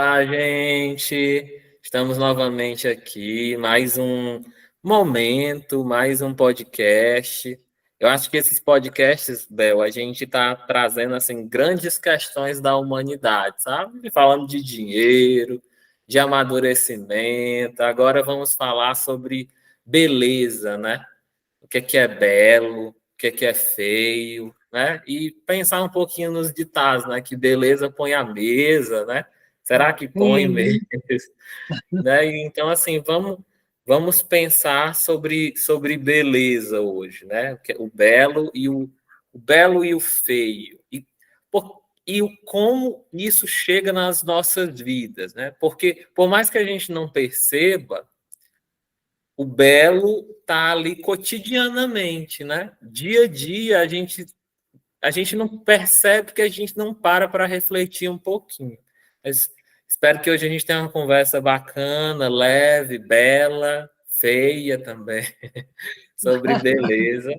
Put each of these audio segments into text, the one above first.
Olá, gente! Estamos novamente aqui, mais um momento, mais um podcast. Eu acho que esses podcasts, Bel, a gente está trazendo assim grandes questões da humanidade, sabe? Falando de dinheiro, de amadurecimento. Agora vamos falar sobre beleza, né? O que é belo, o que é feio, né? E pensar um pouquinho nos ditados, né? Que beleza põe a mesa, né? Será que põe mesmo? Sim, Né? Então, assim, vamos pensar sobre beleza hoje, né? O belo e o feio. E como isso chega nas nossas vidas, né? Porque, por mais que a gente não perceba, o belo está ali cotidianamente, né? Dia a dia a gente não percebe que a gente não para refletir um pouquinho. Mas espero que hoje a gente tenha uma conversa bacana, leve, bela, feia também, sobre beleza.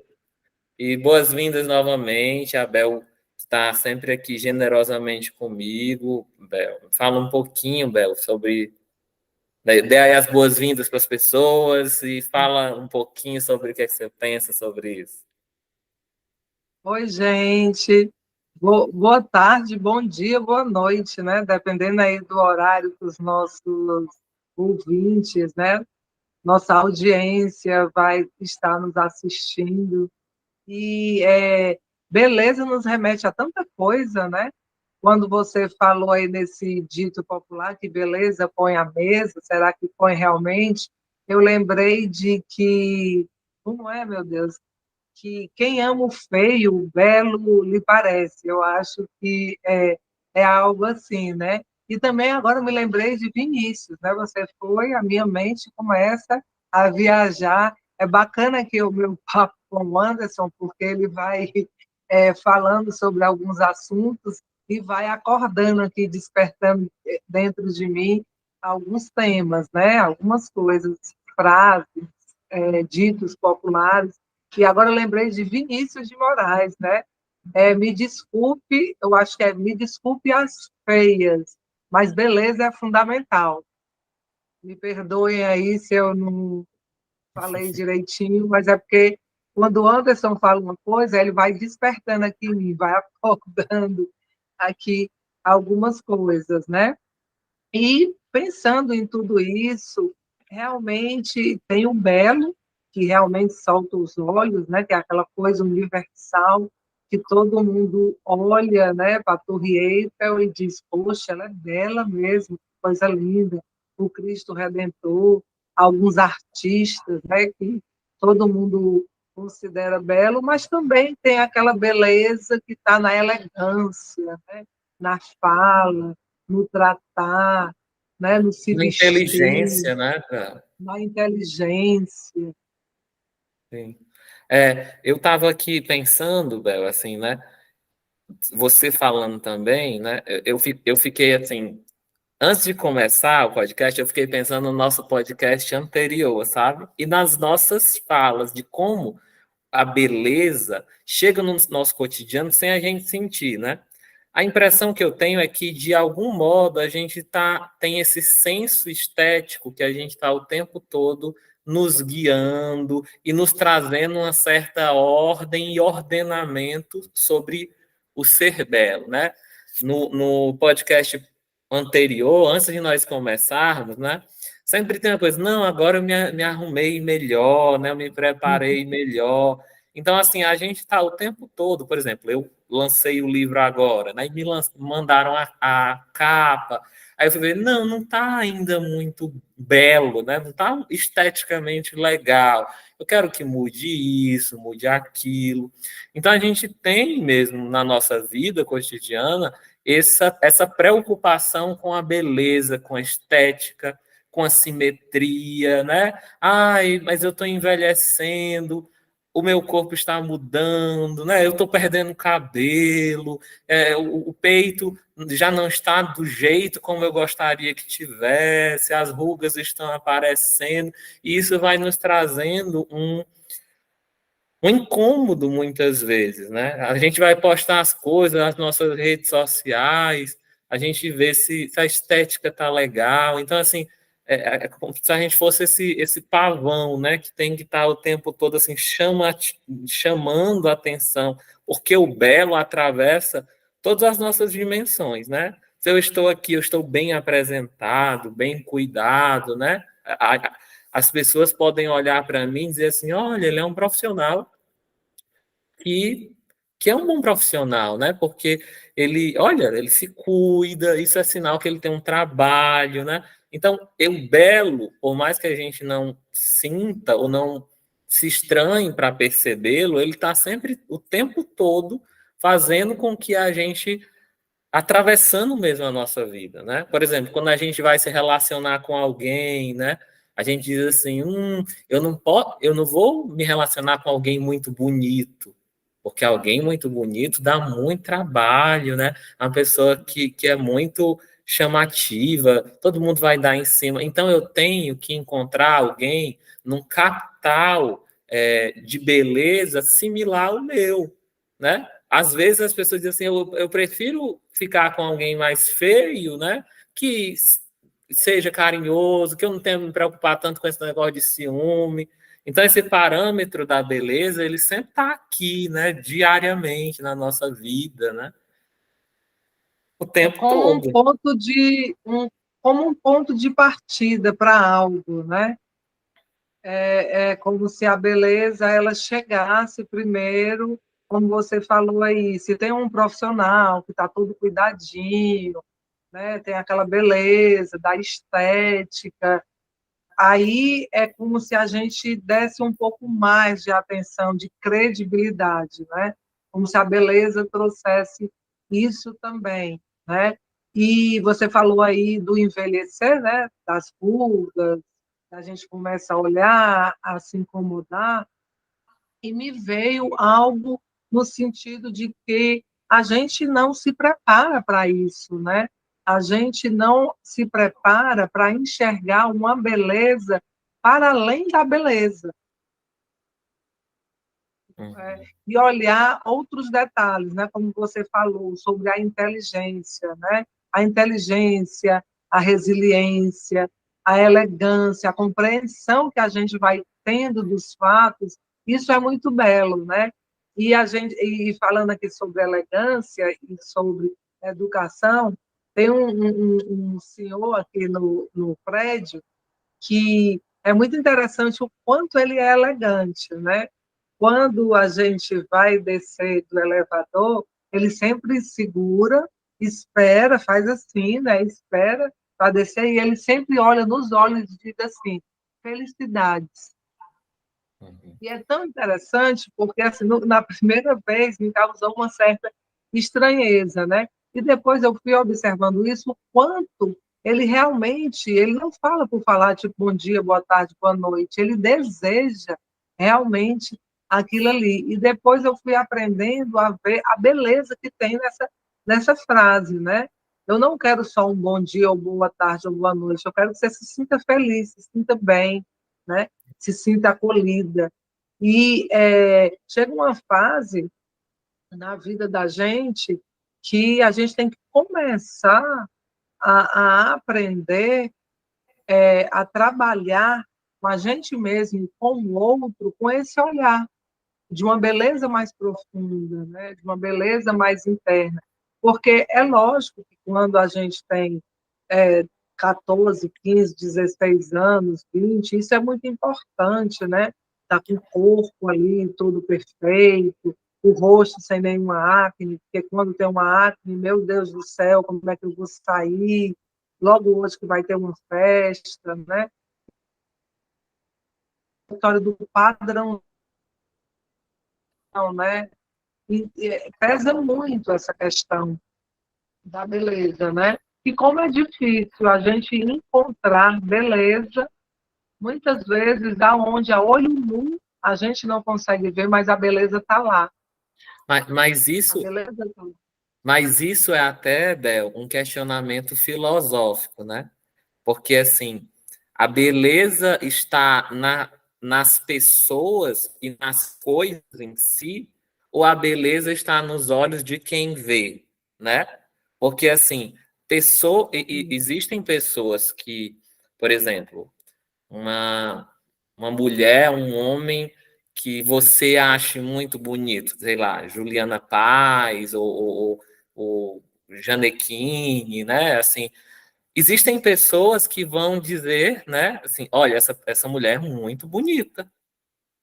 E boas-vindas novamente, a Bel está sempre aqui generosamente comigo. Bel, fala um pouquinho, Bel, sobre dê aí as boas-vindas para as pessoas e fala um pouquinho sobre o que é que você pensa sobre isso. oi, gente. Boa tarde, bom dia, boa noite, né? Dependendo aí do horário que os nossos ouvintes, né? Nossa audiência vai estar nos assistindo. E beleza nos remete a tanta coisa, né? Quando você falou aí nesse dito popular que beleza põe a mesa, será que põe realmente? Eu lembrei de que, como é, meu Deus? Que quem ama o feio, o belo lhe parece. Eu acho que é algo assim, né? E também agora me lembrei de Vinícius, né? Você foi, a minha mente começa a viajar. É bacana que o meu papo com o Anderson, porque ele vai falando sobre alguns assuntos e vai acordando aqui, despertando dentro de mim alguns temas, né? Algumas coisas, frases, ditos populares. E agora eu lembrei de Vinícius de Moraes, né? Me desculpe, eu acho que me desculpe as feias, mas beleza é fundamental. Me perdoem aí se eu não falei direitinho, mas é porque quando o Anderson fala uma coisa, ele vai despertando aqui em mim, vai acordando aqui algumas coisas, né? E pensando em tudo isso, realmente tem um belo que realmente salta os olhos, né? Que é aquela coisa universal que todo mundo olha, né, para a Torre Eiffel e diz: poxa, ela é bela mesmo, que coisa linda. O Cristo Redentor, alguns artistas, né, que todo mundo considera belo, mas também tem aquela beleza que está na elegância, né, na fala, no tratar, né, no se Na vestir, inteligência, né, cara? na inteligência. Sim. Eu estava aqui pensando, Bel, assim, né? Você falando também, né? Eu fiquei assim, antes de começar o podcast, eu fiquei pensando no nosso podcast anterior, sabe? E nas nossas falas de como a beleza chega no nosso cotidiano sem a gente sentir, né? A impressão que eu tenho é que, de algum modo, a gente tem esse senso estético que a gente está o tempo todo nos guiando e nos trazendo uma certa ordem e ordenamento sobre o ser belo, né? No podcast anterior, antes de nós começarmos, né? Sempre tem uma coisa, não, agora eu me arrumei melhor, né? Eu me preparei melhor. Então, assim, a gente está o tempo todo, por exemplo, eu lancei o livro agora, né? E mandaram a capa. Aí eu falei, não está ainda muito belo, né? Não está esteticamente legal. Eu quero que mude isso, mude aquilo. Então, a gente tem mesmo na nossa vida cotidiana essa preocupação com a beleza, com a estética, com a simetria, né? Ai, mas eu estou envelhecendo, o meu corpo está mudando, né? Eu estou perdendo cabelo, o peito já não está do jeito como eu gostaria que tivesse, as rugas estão aparecendo, e isso vai nos trazendo um incômodo muitas vezes, né? A gente vai postar as coisas nas nossas redes sociais, a gente vê se a estética tá legal. Então, assim, é como se a gente fosse esse pavão, né, que tem que estar o tempo todo assim chamando a atenção, porque o belo atravessa todas as nossas dimensões, né? Se eu estou aqui, eu estou bem apresentado, bem cuidado, né? As pessoas podem olhar para mim e dizer assim: olha, ele é um profissional que, que é um bom profissional, né? Porque ele, olha, ele se cuida, isso é sinal que ele tem um trabalho, né? Então, o belo, por mais que a gente não sinta ou não se estranhe para percebê-lo, ele está sempre o tempo todo fazendo com que a gente atravessando mesmo a nossa vida, né? Por exemplo, quando a gente vai se relacionar com alguém, né? A gente diz assim, eu não vou me relacionar com alguém muito bonito, porque alguém muito bonito dá muito trabalho, né? Uma pessoa que é muito chamativa, todo mundo vai dar em cima. Então eu tenho que encontrar alguém num capital de beleza similar ao meu, né? Às vezes as pessoas dizem assim, eu prefiro ficar com alguém mais feio, né? Que seja carinhoso, que eu não tenha que me preocupar tanto com esse negócio de ciúme. Então, esse parâmetro da beleza, ele sempre está aqui, né? Diariamente na nossa vida, né? O É tempo todo. como um ponto de partida para algo, né? É como se a beleza ela chegasse primeiro, como você falou aí, se tem um profissional que está todo cuidadinho, né? Tem aquela beleza da estética, aí é como se a gente desse um pouco mais de atenção, de credibilidade, né? Como se a beleza trouxesse isso também, né? E você falou aí do envelhecer, né? Das pulgas, a gente começa a olhar, a se incomodar, e me veio algo no sentido de que a gente não se prepara para isso, né? A gente não se prepara para enxergar uma beleza para além da beleza, né? Uhum, E olhar outros detalhes, né? Como você falou sobre a inteligência, né? A inteligência, a resiliência, a elegância, a compreensão que a gente vai tendo dos fatos, isso é muito belo, né? E falando aqui sobre elegância e sobre educação, tem um senhor aqui no prédio que é muito interessante o quanto ele é elegante, né? Quando a gente vai descer do elevador, ele sempre segura, espera, faz assim, né? Espera para descer e ele sempre olha nos olhos e diz assim: felicidades. uhum. E é tão interessante porque assim, na primeira vez me causou uma certa estranheza, né? E depois eu fui observando isso, o quanto ele realmente, ele não fala por falar, tipo, bom dia, boa tarde, boa noite, ele deseja realmente aquilo ali. E depois eu fui aprendendo a ver a beleza que tem nessa frase, né? Eu não quero só um bom dia, ou boa tarde, ou boa noite, eu quero que você se sinta feliz, se sinta bem, né? Se sinta acolhida. E chega uma fase na vida da gente que a gente tem que começar a aprender a trabalhar com a gente mesmo, com o outro, com esse olhar de uma beleza mais profunda, né? De uma beleza mais interna. Porque é lógico que quando a gente tem é, 14, 15, 16 anos, 20, isso é muito importante, né? Tá com o corpo ali tudo perfeito, o rosto sem nenhuma acne, porque quando tem uma acne, meu Deus do céu, como é que eu vou sair? Logo hoje que vai ter uma festa, né? A história do padrão, né? E pesa muito essa questão da beleza, né? E como é difícil a gente encontrar beleza, muitas vezes, aonde a olho nu a gente não consegue ver, mas a beleza está lá. Mas A isso, beleza tá lá. mas isso é até, Del, um questionamento filosófico, né? Porque, assim, a beleza está nas pessoas e nas coisas em si, ou a beleza está nos olhos de quem vê, né? Porque, assim, Existem pessoas que, por exemplo, uma, uma mulher, um homem que você ache muito bonito, sei lá, Juliana Paz ou Janequine, né? Assim, existem pessoas que vão dizer, né? Assim, olha, essa mulher é muito bonita.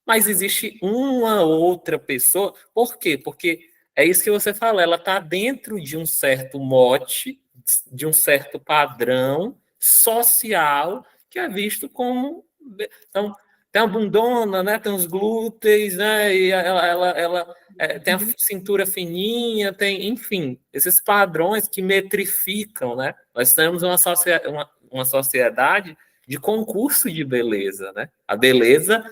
Mas existe uma outra pessoa. Por quê? Porque é isso que você fala, ela está dentro de um certo mote, de um certo padrão social que é visto como. Então, tem a bundona, né? Tem os glúteos, né? E ela tem a cintura fininha, tem, enfim, esses padrões que metrificam, né? Nós temos uma sociedade de concurso de beleza, né? A beleza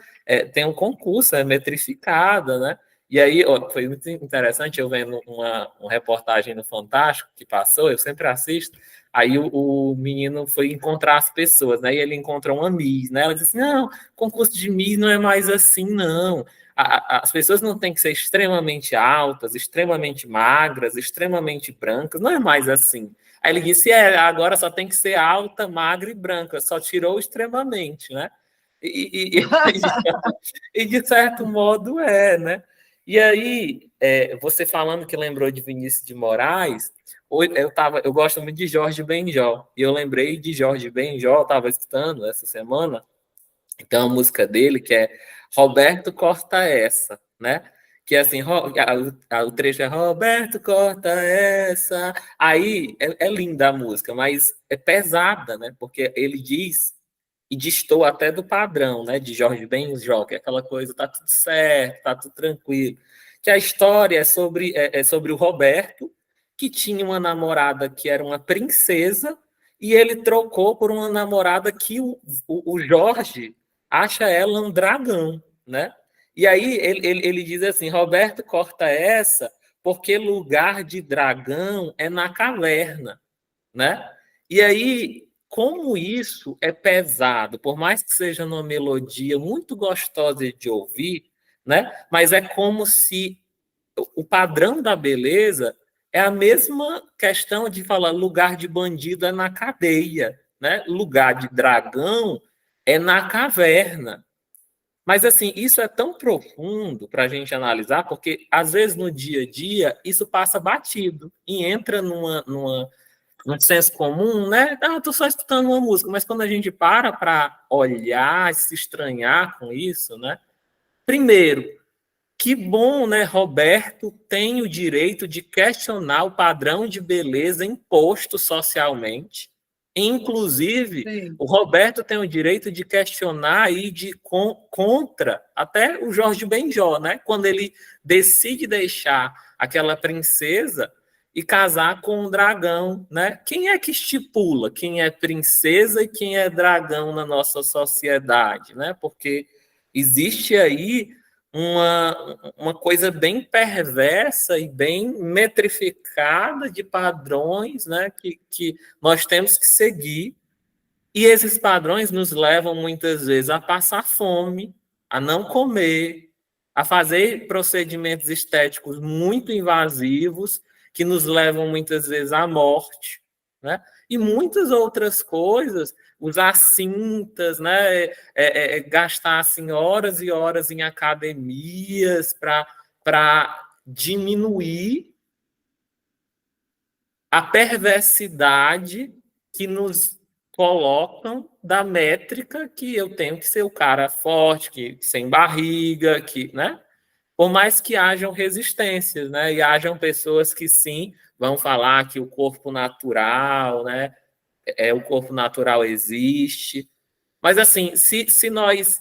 tem um concurso, é metrificada, né? E aí, ó, foi muito interessante, eu vendo uma reportagem no Fantástico que passou, eu sempre assisto, aí o menino foi encontrar as pessoas, né? E ele encontrou uma Miss, né? Ela disse, não, concurso de Miss não é mais assim, não. As pessoas não têm que ser extremamente altas, extremamente magras, extremamente brancas, não é mais assim. Aí ele disse, agora só tem que ser alta, magra e branca, só tirou extremamente, né? E de certo modo né? E aí, você falando que lembrou de Vinícius de Moraes, eu gosto muito de Jorge Benjol, e eu lembrei de Jorge Benjol, estava escutando essa semana, então a música dele que é Roberto Corta Essa, né? Que é assim, o trecho é Roberto Corta Essa. Aí é linda a música, mas é pesada, né? Porque ele diz e distou até do padrão, né, de Jorge Benjol, que é aquela coisa, tá tudo certo, tá tudo tranquilo. Que a história é sobre o Roberto, que tinha uma namorada que era uma princesa, e ele trocou por uma namorada que o Jorge acha ela um dragão, né? E aí ele diz assim, Roberto corta essa, porque lugar de dragão é na caverna, né? E aí, como isso é pesado, por mais que seja uma melodia muito gostosa de ouvir, né? Mas é como se o padrão da beleza é a mesma questão de falar lugar de bandido é na cadeia, né? Lugar de dragão é na caverna. Mas assim, isso é tão profundo para a gente analisar, porque às vezes no dia a dia isso passa batido e entra num senso comum, né? Ah, eu tô só escutando uma música, mas quando a gente para olhar, se estranhar com isso, né? Primeiro, que bom, né? Roberto tem o direito de questionar o padrão de beleza imposto socialmente. Inclusive, Sim. o Roberto tem o direito de questionar e contra até o Jorge Benjó, né? Quando ele decide deixar aquela princesa e casar com um dragão, né? Quem é que estipula quem é princesa e quem é dragão na nossa sociedade, né? Porque existe aí uma coisa bem perversa e bem metrificada de padrões, né, que nós temos que seguir, e esses padrões nos levam muitas vezes a passar fome, a não comer, a fazer procedimentos estéticos muito invasivos, que nos levam muitas vezes à morte, né? E muitas outras coisas, usar cintas, né? Gastar assim, horas e horas em academias para diminuir a perversidade que nos colocam da métrica que eu tenho que ser o cara forte, que sem barriga, que, né? Por mais que hajam resistências, né? E hajam pessoas que sim vão falar que o corpo natural, né? O corpo natural existe. Mas assim, se nós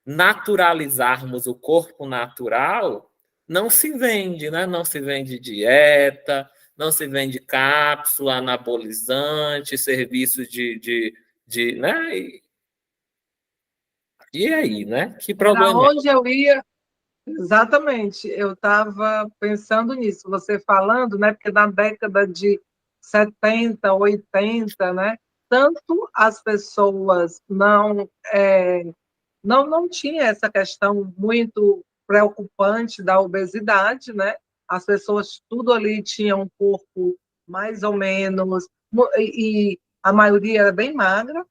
naturalizarmos o corpo natural, não se vende, né? Não se vende dieta, não se vende cápsula, anabolizante, serviço né? E aí, né? Que Para problema é? onde eu ia? Exatamente, eu estava pensando nisso, você falando, né? Porque na década de 70, 80, né? Tanto as pessoas não tinha essa questão muito preocupante da obesidade, né? As pessoas tudo ali tinham um corpo mais ou menos, e a maioria era bem magra,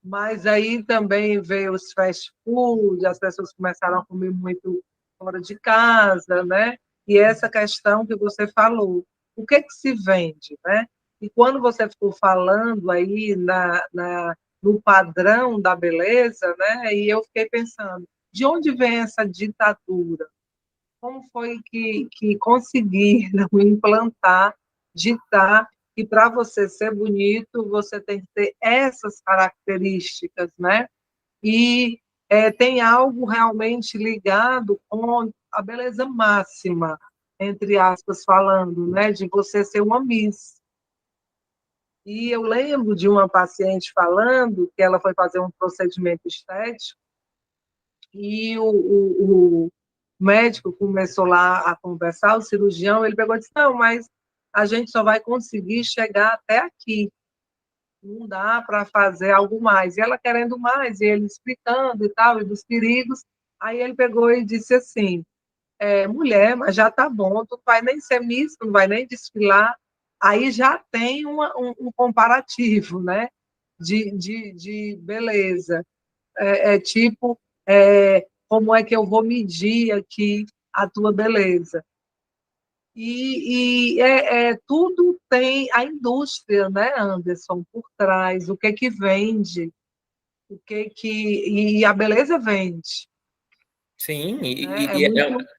mas aí também veio os fast food, as pessoas começaram a comer muito fora de casa, né? E essa questão que você falou, o que se vende, né? E quando você ficou falando aí no padrão da beleza, né? E eu fiquei pensando, de onde vem essa ditadura? Como foi que conseguiram implantar, ditar que para você ser bonito, você tem que ter essas características, né? E tem algo realmente ligado com a beleza máxima, entre aspas, falando, né? De você ser uma Miss. E eu lembro de uma paciente falando que ela foi fazer um procedimento estético e o médico começou lá a conversar, o cirurgião, ele pegou e disse, não, mas a gente só vai conseguir chegar até aqui, não dá para fazer algo mais. E ela querendo mais, e ele explicando e tal, e dos perigos, aí ele pegou e disse assim, mulher, mas já tá bom, tu não vai nem ser miss, não vai nem desfilar, aí já tem um comparativo, né, de beleza. Tipo, como é que eu vou medir aqui a tua beleza? Tudo tem a indústria, né, Anderson, por trás, o que vende, e a beleza vende, Sim, né? É muito.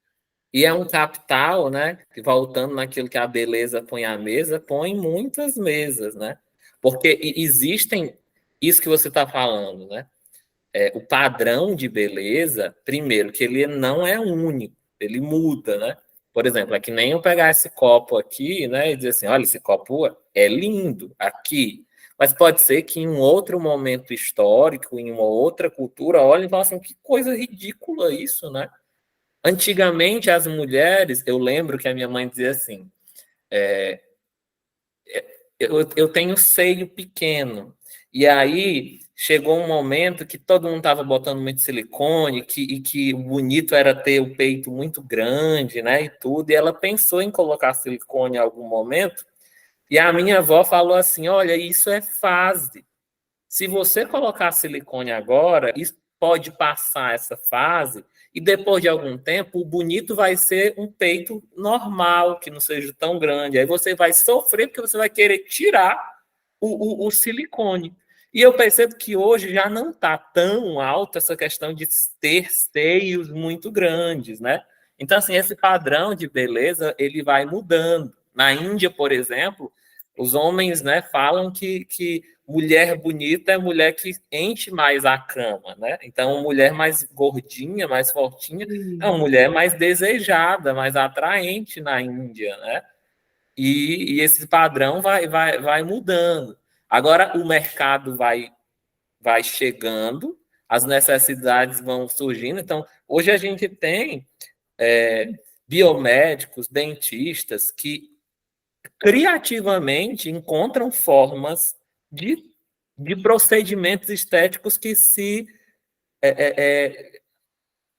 e é um capital, né? Que voltando naquilo que a beleza põe à mesa, põe muitas mesas, né? Porque existem isso que você está falando, né? O padrão de beleza, primeiro, que ele não é único, ele muda, né? Por exemplo, é que nem eu pegar esse copo aqui, né, e dizer assim, olha, esse copo é lindo aqui, mas pode ser que em um outro momento histórico, em uma outra cultura, olhem e falem assim, que coisa ridícula isso, né? Antigamente, as mulheres, eu lembro que a minha mãe dizia assim, eu tenho seio pequeno. E aí chegou um momento que todo mundo estava botando muito silicone, e que o bonito era ter o peito muito grande, né? E tudo. E ela pensou em colocar silicone em algum momento. E a minha avó falou assim: olha, isso é fase. Se você colocar silicone agora, isso pode passar essa fase, e depois de algum tempo, o bonito vai ser um peito normal, que não seja tão grande. Aí você vai sofrer porque você vai querer tirar o silicone. E eu percebo que hoje já não está tão alta essa questão de ter seios muito grandes, né? Então, assim, esse padrão de beleza, ele vai mudando. Na Índia, por exemplo, os homens, né, falam que mulher bonita é mulher que enche mais a cama, né? Então, mulher mais gordinha, mais fortinha, é uma mulher mais desejada, mais atraente na Índia, né? E esse padrão vai mudando. Agora, o mercado vai chegando, as necessidades vão surgindo. Então, hoje a gente tem biomédicos, dentistas que criativamente encontram formas de, de procedimentos estéticos que se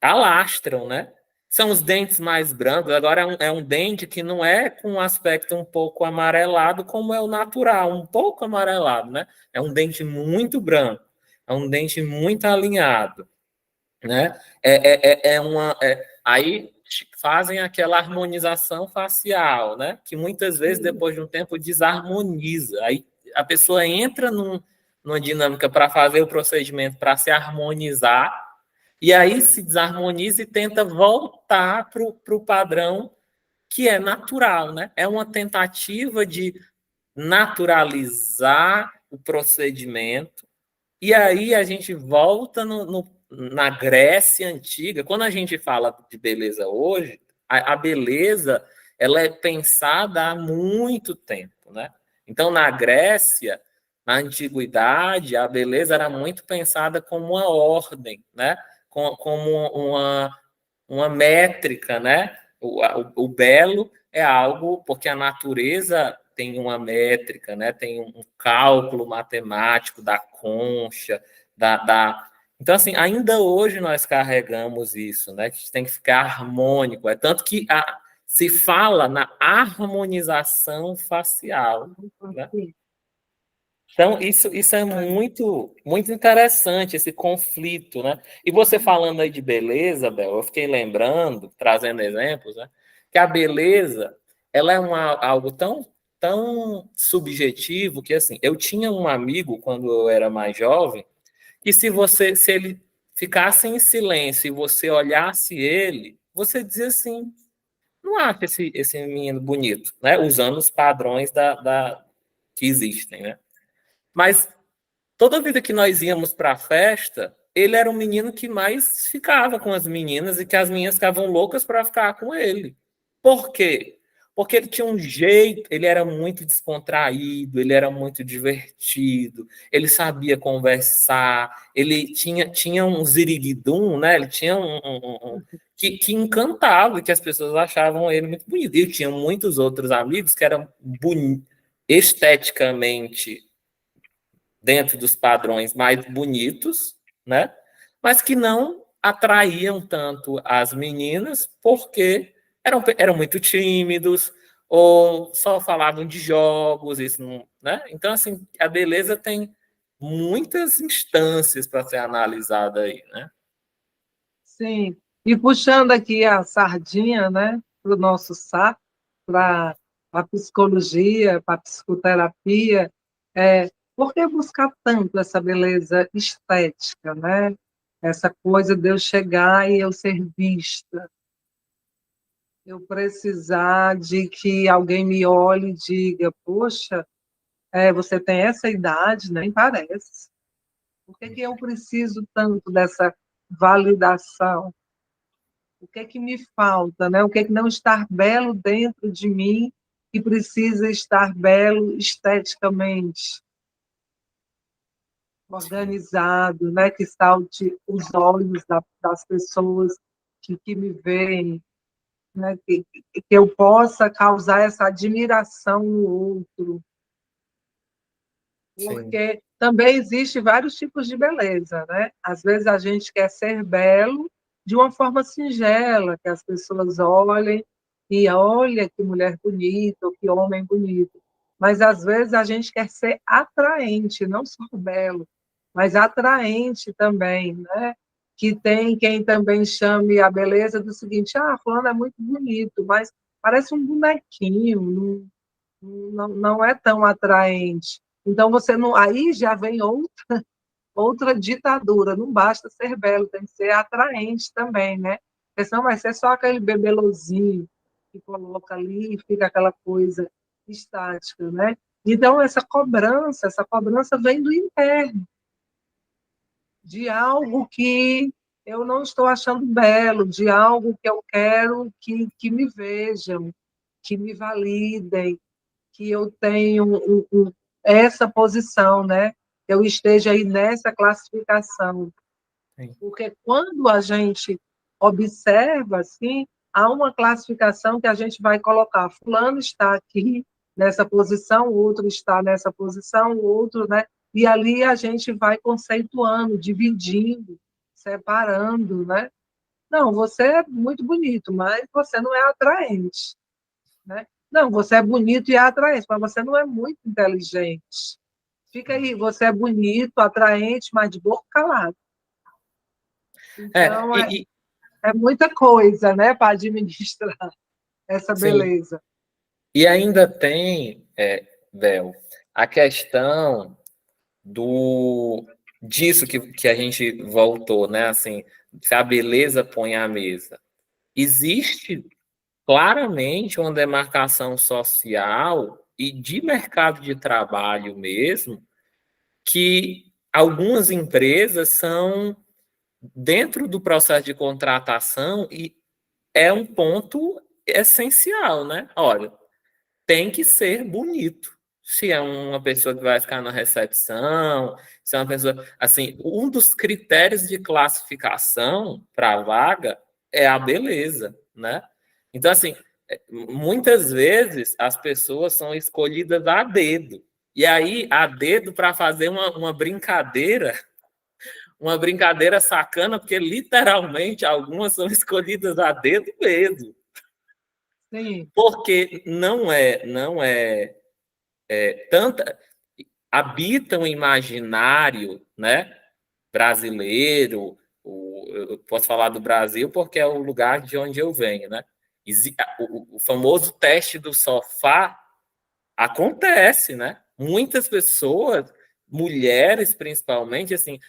alastram, né? São os dentes mais brancos. Agora é um dente que não é com um aspecto um pouco amarelado, como é o natural, um pouco amarelado, né? É um dente muito branco, é um dente muito alinhado, né? Aí fazem aquela harmonização facial, né? Que muitas vezes, depois de um tempo, desarmoniza. Aí a pessoa entra numa dinâmica para fazer o procedimento para se harmonizar, e aí se desarmoniza e tenta voltar para o padrão que é natural, né? É uma tentativa de naturalizar o procedimento, e aí a gente volta na Grécia Antiga. Quando a gente fala de beleza hoje, a beleza ela é pensada há muito tempo, né? Então, na Grécia, na Antiguidade, a beleza era muito pensada como uma ordem, né? Como uma métrica, né? O belo é algo porque a natureza tem uma métrica, né? Tem um cálculo matemático da concha, da... Então, assim, ainda hoje nós carregamos isso, né? Que tem que ficar harmônico. É tanto que se fala na harmonização facial, né? Então, isso é muito, muito interessante, esse conflito, né? E você falando aí de beleza, Bel, eu fiquei lembrando, trazendo exemplos, né? Que a beleza, ela é algo tão subjetivo que, assim, eu tinha um amigo, quando eu era mais jovem, que se ele ficasse em silêncio e você olhasse ele, você dizia assim, não acha esse menino bonito, né? Usando os padrões que existem, né? Mas toda vida que nós íamos para a festa, ele era o menino que mais ficava com as meninas e que as meninas ficavam loucas para ficar com ele. Por quê? Porque ele tinha um jeito, ele era muito descontraído, ele era muito divertido, ele sabia conversar, ele tinha um ziriguidum, né? Ele tinha que encantava, que as pessoas achavam ele muito bonito. E eu tinha muitos outros amigos que eram esteticamente dentro dos padrões mais bonitos, né? Mas que não atraíam tanto as meninas porque eram muito tímidos ou só falavam de jogos, isso não, né? Então, assim, a beleza tem muitas instâncias para ser analisada aí, né? Sim. E puxando aqui a sardinha, né, para o nosso saco, para a psicologia, para a psicoterapia, por que buscar tanto essa beleza estética, né? Essa coisa de eu chegar e eu ser vista, eu precisar de que alguém me olhe e diga, poxa, você tem essa idade, nem parece. Por que eu preciso tanto dessa validação? O que é que me falta, né? O que é que não está belo dentro de mim e precisa estar belo esteticamente, organizado, né? Que salte os olhos das pessoas que me veem, né? Que eu possa causar essa admiração no outro, Sim, porque também existe vários tipos de beleza, né? Às vezes a gente quer ser belo de uma forma singela, que as pessoas olhem e olha que mulher bonita, ou que homem bonito. Mas às vezes a gente quer ser atraente, não só belo, mas atraente também, né? Que tem quem também chame a beleza do seguinte: fulano é muito bonito, mas parece um bonequinho, não é tão atraente. Então você não, aí já vem outra ditadura. Não basta ser belo, tem que ser atraente também, né? Porque senão vai ser só aquele bebelozinho que coloca ali e fica aquela coisa estática, né? Então essa cobrança vem do interno, de algo que eu não estou achando belo, de algo que eu quero que me vejam, que me validem, que eu tenho essa posição, né? Eu esteja aí nessa classificação. sim, Porque quando a gente observa, assim, há uma classificação que a gente vai colocar, fulano está aqui nessa posição, o outro está nessa posição, o outro, né? E ali a gente vai conceituando, dividindo, separando, né? Não, você é muito bonito, mas você não é atraente, né? Não, você é bonito e é atraente, mas você não é muito inteligente. Fica aí, você é bonito, atraente, mas de boca calada. é, Então, é muita coisa, né, para administrar essa sim. beleza. E ainda tem, Bel, a questão do disso que a gente voltou, né? Assim, se a beleza põe à mesa. Existe claramente uma demarcação social e de mercado de trabalho mesmo, que algumas empresas são dentro do processo de contratação e é um ponto essencial, né? Olha, tem que ser bonito. Se é uma pessoa que vai ficar na recepção, se é uma pessoa. Assim, um dos critérios de classificação para a vaga é a beleza, né? Então, assim, muitas vezes as pessoas são escolhidas a dedo. E aí, a dedo para fazer uma brincadeira sacana, porque literalmente algumas são escolhidas a dedo mesmo. Sim. Porque tanta habita um imaginário, né, brasileiro. Eu posso falar do Brasil porque é o lugar de onde eu venho, né? O famoso teste do sofá acontece, né? Muitas pessoas, mulheres principalmente, assim,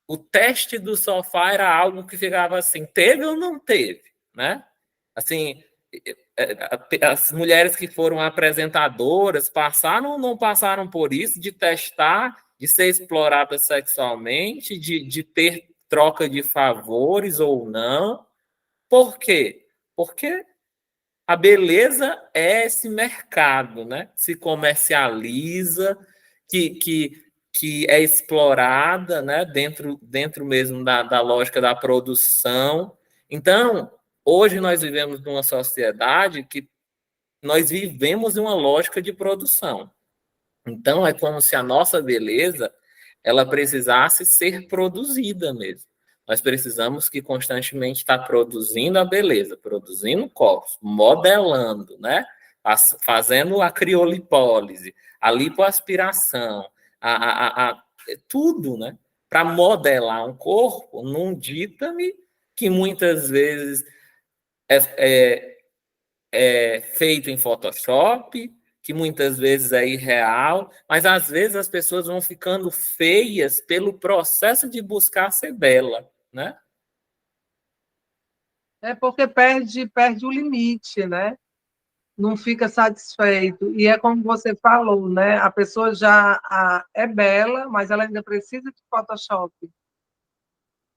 o teste do sofá era algo que ficava assim, teve ou não teve, né? Assim, as mulheres que foram apresentadoras passaram ou não passaram por isso, de testar, de ser exploradas sexualmente, de ter troca de favores ou não. Por quê? Porque a beleza é esse mercado, né? Se comercializa, que, que, que é explorada, né? Dentro mesmo da lógica da produção. Então, hoje nós vivemos numa sociedade que nós vivemos em uma lógica de produção. Então, é como se a nossa beleza ela precisasse ser produzida mesmo. Nós precisamos que constantemente estar produzindo a beleza, produzindo corpos, modelando, né? Fazendo a criolipólise, a lipoaspiração, tudo, né? Para modelar um corpo num dítame que muitas vezes é, é, é feito em Photoshop, que muitas vezes é irreal, mas às vezes as pessoas vão ficando feias pelo processo de buscar ser bela, né? É porque perde o limite, né? Não fica satisfeito. E é como você falou, né? A pessoa é bela, mas ela ainda precisa de Photoshop.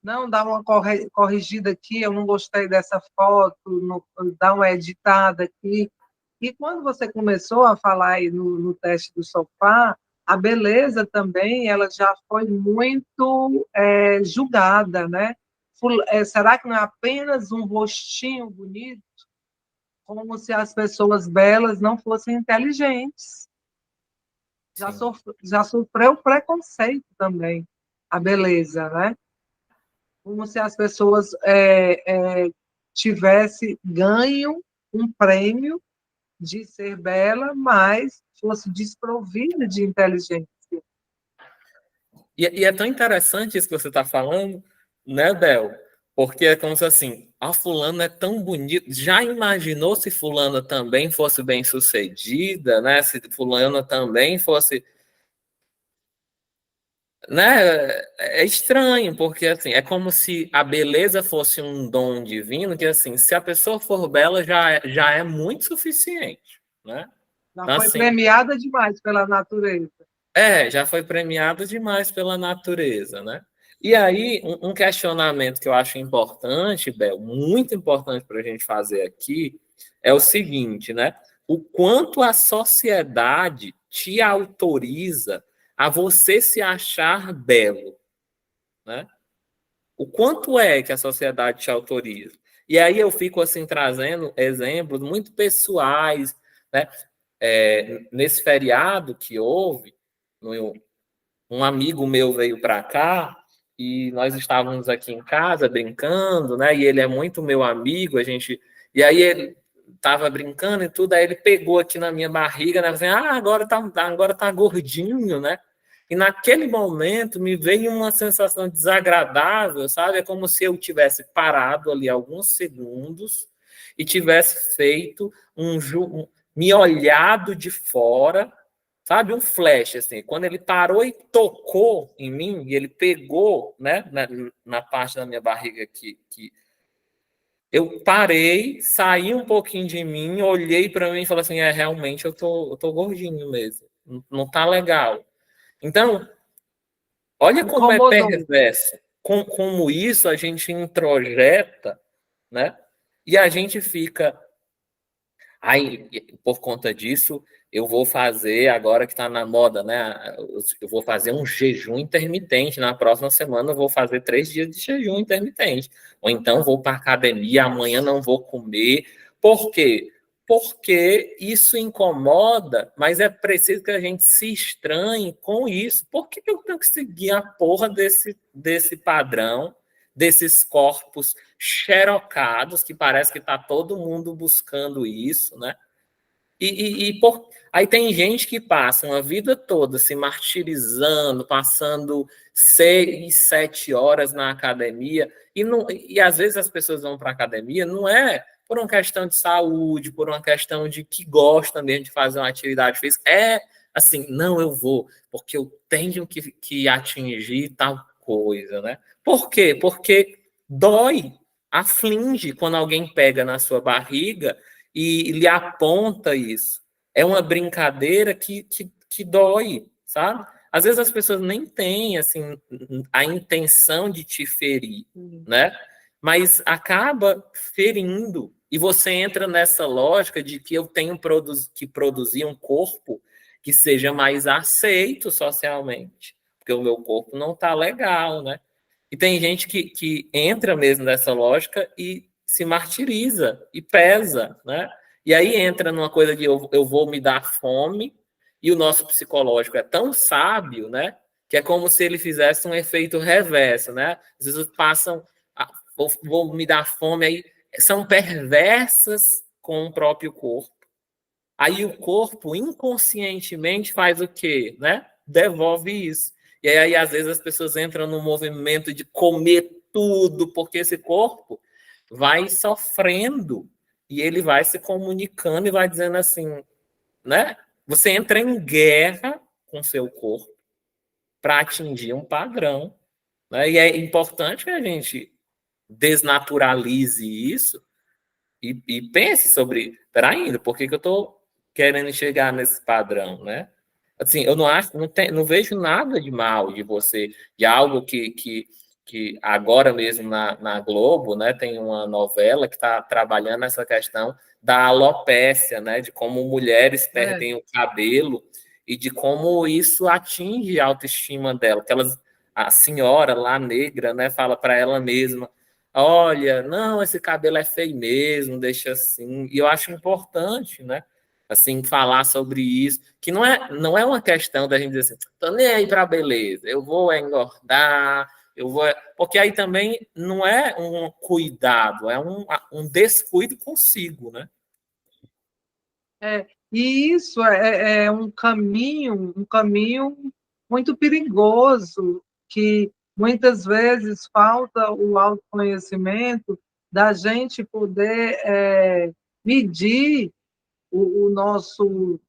Não, dá uma corrigida aqui, eu não gostei dessa foto, dá uma editada aqui. E quando você começou a falar aí no teste do sofá, a beleza também ela já foi muito julgada, né? Será que não é apenas um rostinho bonito? Como se as pessoas belas não fossem inteligentes. Sim. Já sofreu preconceito também, a beleza, né? Como se as pessoas tivessem ganho um prêmio de ser bela, mas fosse desprovida de inteligência. E é tão interessante isso que você está falando, né, Bel? Porque é como se assim, a fulana é tão bonita. Já imaginou se fulana também fosse bem sucedida, né? Se fulana também fosse, né? É estranho, porque assim, é como se a beleza fosse um dom divino, que assim, se a pessoa for bela, já é muito suficiente, né? Já Então, foi assim, premiada demais pela natureza. já foi premiado demais pela natureza, né? E aí, um questionamento que eu acho importante, Bel, muito importante para a gente fazer aqui, é o seguinte, né? O quanto a sociedade te autoriza a você se achar belo, né? O quanto é que a sociedade te autoriza? E aí eu fico assim trazendo exemplos muito pessoais, né? Nesse feriado que houve, um amigo meu veio para cá e nós estávamos aqui em casa brincando, né? E ele é muito meu amigo, e aí ele estava brincando e tudo, aí ele pegou aqui na minha barriga, né? Assim, agora tá gordinho, né? E naquele momento me veio uma sensação desagradável, sabe? É como se eu tivesse parado ali alguns segundos e tivesse feito me olhado de fora, sabe, um flash, assim, quando ele parou e tocou em mim, e ele pegou, né, na parte da minha barriga que eu parei, saí um pouquinho de mim, olhei para mim e falei assim, realmente eu tô gordinho mesmo, não tá legal. Então, olha como é Incomodou. perverso, como isso a gente introjeta, né, e a gente fica. Aí, por conta disso, eu vou fazer, agora que está na moda, né? Eu vou fazer um jejum intermitente. Na próxima semana, eu vou fazer 3 dias de jejum intermitente. Ou então, vou para a academia, amanhã não vou comer. Por quê? Porque isso incomoda, mas é preciso que a gente se estranhe com isso. Por que eu tenho que seguir a porra desse padrão? desses corpos xerocados, que parece que está todo mundo buscando isso, né? Aí tem gente que passa uma vida toda se martirizando, passando 6, 7 horas na academia, e às vezes as pessoas vão para a academia, não é por uma questão de saúde, por uma questão de que gosta mesmo de fazer uma atividade física, é assim, não, eu vou, porque eu tenho que atingir tal coisa, né? Por quê? Porque dói, aflige quando alguém pega na sua barriga e lhe aponta isso. É uma brincadeira que dói, sabe? Às vezes as pessoas nem têm assim, a intenção de te ferir, né? Mas acaba ferindo. E você entra nessa lógica de que eu tenho que produzir um corpo que seja mais aceito socialmente, porque o meu corpo não está legal, né? E tem gente que entra mesmo nessa lógica e se martiriza e pesa, né? E aí entra numa coisa de eu vou me dar fome, e o nosso psicológico é tão sábio, né? Que é como se ele fizesse um efeito reverso, né? Às vezes passam, vou me dar fome, aí são perversas com o próprio corpo. Aí o corpo inconscientemente faz o quê? Né? Devolve isso. E aí, às vezes, as pessoas entram no movimento de comer tudo, porque esse corpo vai sofrendo e ele vai se comunicando e vai dizendo assim, né? Você entra em guerra com seu corpo para atingir um padrão, né? E é importante que a gente desnaturalize isso e pense sobre, peraí, por que eu estou querendo chegar nesse padrão, né? Assim, eu não acho, não vejo nada de mal de você, de algo que agora mesmo na Globo, né, tem uma novela que está trabalhando essa questão da alopécia, né, de como mulheres perdem o cabelo e de como isso atinge a autoestima dela, que elas, a senhora lá negra, né, fala para ela mesma: olha, não, esse cabelo é feio mesmo, deixa assim. E eu acho importante, né? Assim, falar sobre isso, que não é uma questão da gente dizer assim, tô nem aí para beleza, eu vou engordar, eu vou. Porque aí também não é um cuidado, é um descuido consigo, né? E isso é um caminho muito perigoso, que muitas vezes falta o autoconhecimento da gente poder medir o nosso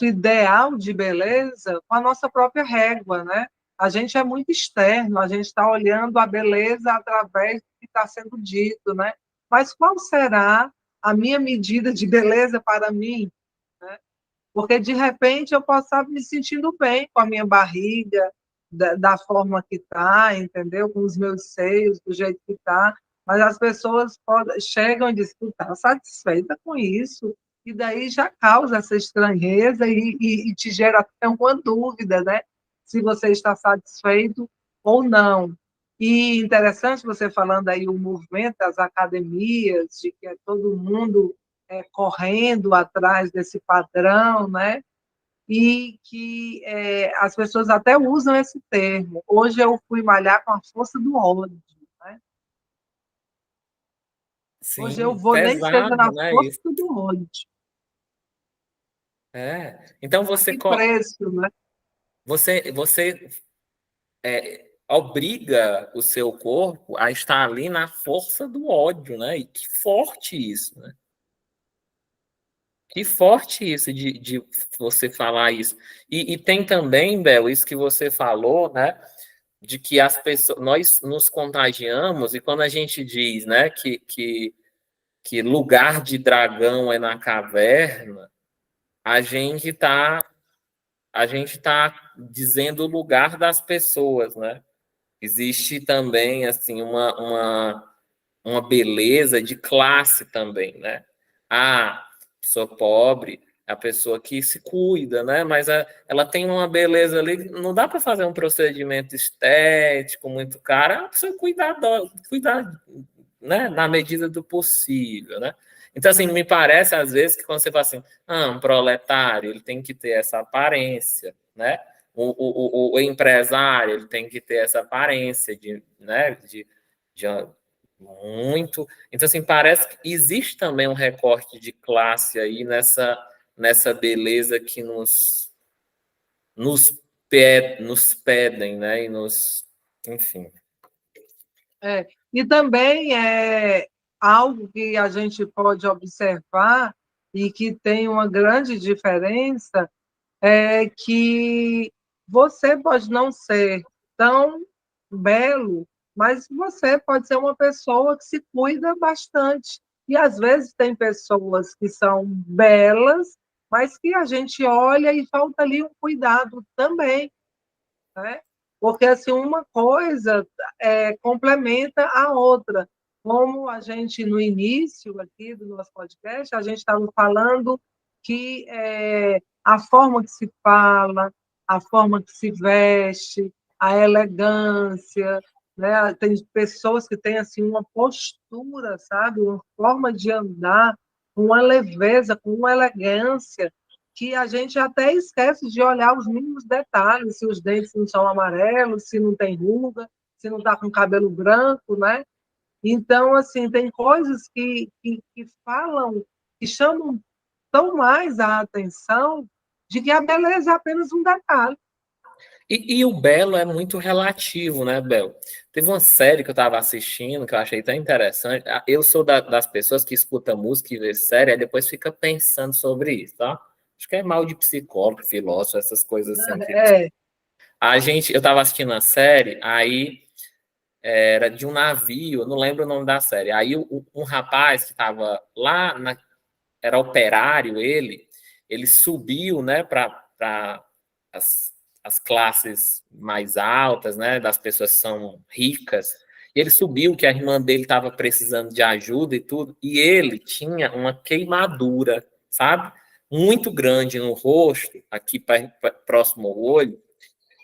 ideal de beleza com a nossa própria régua, né? A gente é muito externo, a gente está olhando a beleza através do que está sendo dito, né? Mas qual será a minha medida de beleza para mim? Porque, de repente, eu posso estar me sentindo bem com a minha barriga, da forma que está, entendeu? Com os meus seios, do jeito que está. Mas as pessoas chegam e dizem: tu está satisfeita com isso? E daí já causa essa estranheza e te gera até uma dúvida, né? Se você está satisfeito ou não. E interessante você falando aí o movimento das academias, de que é todo mundo correndo atrás desse padrão, né? E que as pessoas até usam esse termo. Hoje eu fui malhar com a força do ódio, né? Hoje eu Sim, vou nem seja pesado, na né? força Isso. do ódio. Então A que preço, né? você obriga o seu corpo a estar ali na força do ódio, né? E que forte isso, né? Que forte isso de você falar isso. E tem também, Bel, isso que você falou, né? De que as pessoas, nós nos contagiamos, e quando a gente diz, né, que lugar de dragão é na caverna, a gente está a gente tá dizendo o lugar das pessoas, né? Existe também assim uma beleza de classe também, né? A pessoa pobre, a pessoa que se cuida, né? Mas ela tem uma beleza ali, não dá para fazer um procedimento estético muito caro, é uma pessoa cuidar, né? Na medida do possível, né? Então, assim, me parece às vezes que quando você fala assim, um proletário, ele tem que ter essa aparência, né? O empresário, ele tem que ter essa aparência de, né, Já muito. Então, assim, parece que existe também um recorte de classe aí nessa beleza que nos pedem, né? Enfim. E também é algo que a gente pode observar e que tem uma grande diferença é que você pode não ser tão belo, mas você pode ser uma pessoa que se cuida bastante. E às vezes tem pessoas que são belas, mas que a gente olha e falta ali um cuidado também, né? Porque assim uma coisa complementa a outra. Como a gente no início aqui do nosso podcast, a gente estava falando que a forma que se fala, a forma que se veste, a elegância, né? Tem pessoas que têm assim uma postura, sabe, uma forma de andar, uma leveza, com uma elegância que a gente até esquece de olhar os mínimos detalhes, se os dentes não são amarelos, se não tem ruga, se não está com cabelo branco, né? Então, assim, tem coisas que falam, que chamam tão mais a atenção de que a beleza é apenas um detalhe. E o belo é muito relativo, né, Bel? Teve uma série que eu estava assistindo que eu achei tão interessante. Eu sou das pessoas que escuta música e vê série e depois fica pensando sobre isso, tá? Acho que é mal de psicólogo, filósofo, essas coisas assim. É, Eu estava assistindo a série, aí era de um navio, eu não lembro o nome da série. Aí um rapaz que estava lá, era operário, ele subiu, né, para as, as classes mais altas, né, das pessoas que são ricas. E ele subiu, que a irmã dele estava precisando de ajuda e tudo, e ele tinha uma queimadura, sabe? Muito grande no rosto, aqui próximo ao olho,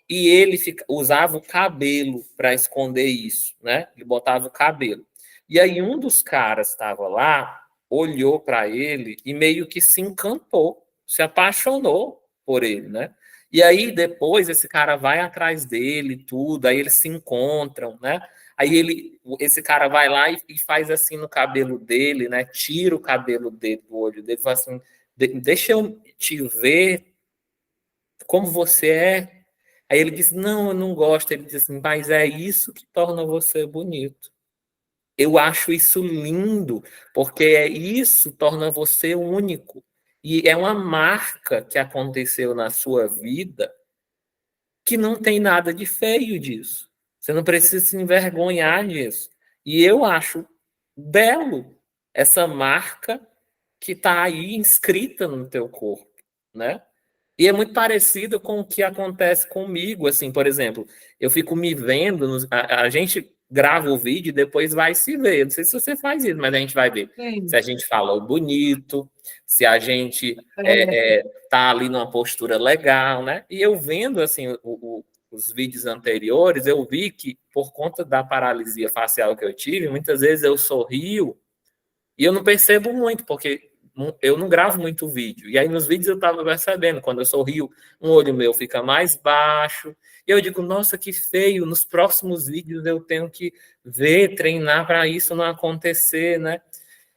e ele usava o cabelo para esconder isso, né? Ele botava o cabelo. E aí um dos caras estava lá, olhou para ele e meio que se encantou, se apaixonou por ele, né? E aí depois esse cara vai atrás dele, tudo, aí eles se encontram, né? Aí esse cara vai lá e faz assim no cabelo dele, né? Tira o cabelo dele do olho dele, fala assim: Deixa eu te ver como você é." Aí ele disse: Não, eu não gosto. Ele disse assim: Mas é isso que torna você bonito. Eu acho isso lindo, porque isso torna você único. E é uma marca que aconteceu na sua vida que não tem nada de feio disso. Você não precisa se envergonhar disso. E eu acho belo essa marca que está aí inscrita no teu corpo, né? E é muito parecido com o que acontece comigo, assim, por exemplo, eu fico me vendo, a gente grava o vídeo e depois vai se ver. Não sei se você faz isso, mas a gente vai ver se sim, a gente falou bonito, se a gente é, tá ali numa postura legal, né? E eu vendo, assim, os vídeos anteriores, eu vi que por conta da paralisia facial que eu tive, muitas vezes eu sorrio e eu não percebo muito, porque eu não gravo muito vídeo. E aí nos vídeos eu estava percebendo, quando eu sorrio, um olho meu fica mais baixo. E eu digo, nossa, que feio. Nos próximos vídeos eu tenho que ver, treinar para isso não acontecer, né?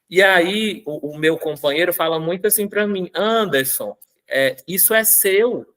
E aí o meu companheiro fala muito assim para mim, Anderson, isso é seu.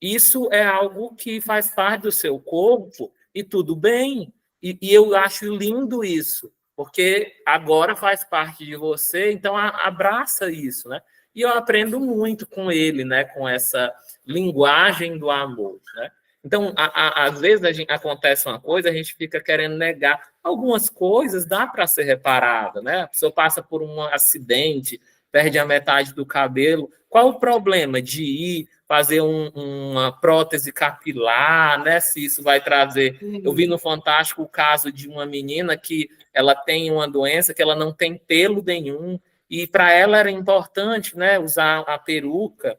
Isso é algo que faz parte do seu corpo e tudo bem. E eu acho lindo isso, porque agora faz parte de você, então abraça isso, né? E eu aprendo muito com ele, né? Com essa linguagem do amor, né? Então, às vezes acontece uma coisa, a gente fica querendo negar. Algumas coisas dá para ser reparada, né? A pessoa passa por um acidente, perde a metade do cabelo. Qual o problema de ir fazer uma prótese capilar, né? Se isso vai trazer. Eu vi sim, no Fantástico o caso de uma menina que ela tem uma doença que ela não tem pelo nenhum, e para ela era importante, né, usar a peruca.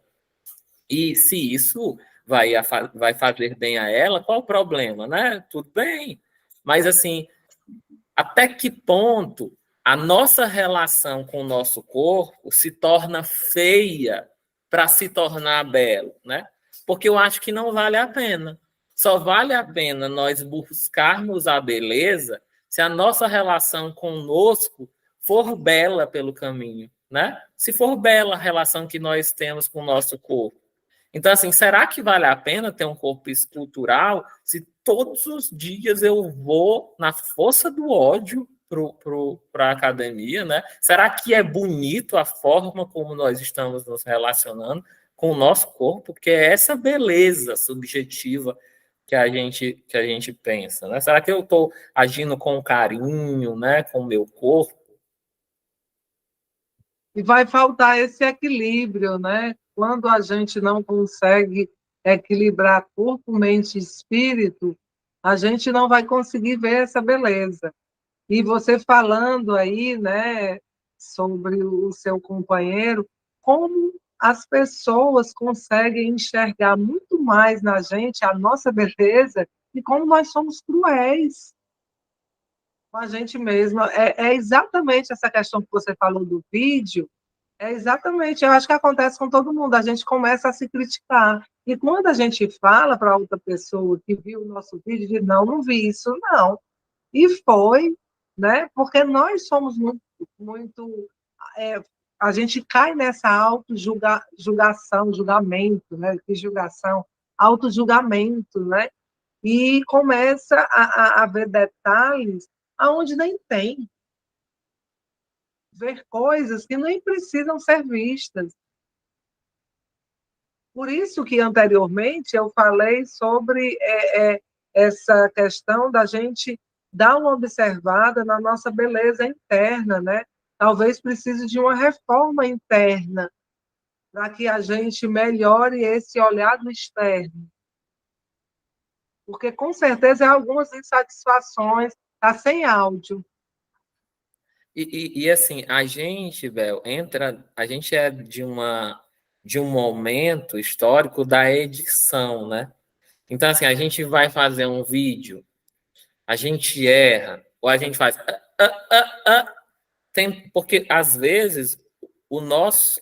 E se isso vai fazer bem a ela, qual o problema, né? Tudo bem. Mas assim, até que ponto a nossa relação com o nosso corpo se torna feia para se tornar belo, né? Porque eu acho que não vale a pena. Só vale a pena nós buscarmos a beleza se a nossa relação conosco for bela pelo caminho, né? Se for bela a relação que nós temos com o nosso corpo. Então, assim, será que vale a pena ter um corpo escultural se todos os dias eu vou na força do ódio para a academia, né? Será que é bonito a forma como nós estamos nos relacionando com o nosso corpo? Porque é essa beleza subjetiva que a gente pensa, né? Será que eu estou agindo com carinho, né, com o meu corpo? E vai faltar esse equilíbrio, né? Quando a gente não consegue equilibrar corpo, mente e espírito, a gente não vai conseguir ver essa beleza. E você falando aí, né, sobre o seu companheiro, como as pessoas conseguem enxergar muito mais na gente a nossa beleza e como nós somos cruéis com a gente mesma. É exatamente essa questão que você falou do vídeo, é exatamente, eu acho que acontece com todo mundo, a gente começa a se criticar. E quando a gente fala para outra pessoa que viu o nosso vídeo, diz, não, não vi isso, não. E foi, né? Porque nós somos muito é, a gente cai nessa auto-julgação, julgamento, né? Que julgação, auto-julgamento, né? E começa a ver detalhes aonde nem tem, ver coisas que nem precisam ser vistas. Por isso que anteriormente eu falei sobre essa questão da gente dar uma observada na nossa beleza interna, né? Talvez precise de uma reforma interna para que a gente melhore esse olhar do externo, porque com certeza há algumas insatisfações, está sem áudio. Assim, a gente, Bel, a gente é de um momento histórico da edição, né? Então, assim, a gente vai fazer um vídeo, a gente erra, ou a gente faz. Porque às vezes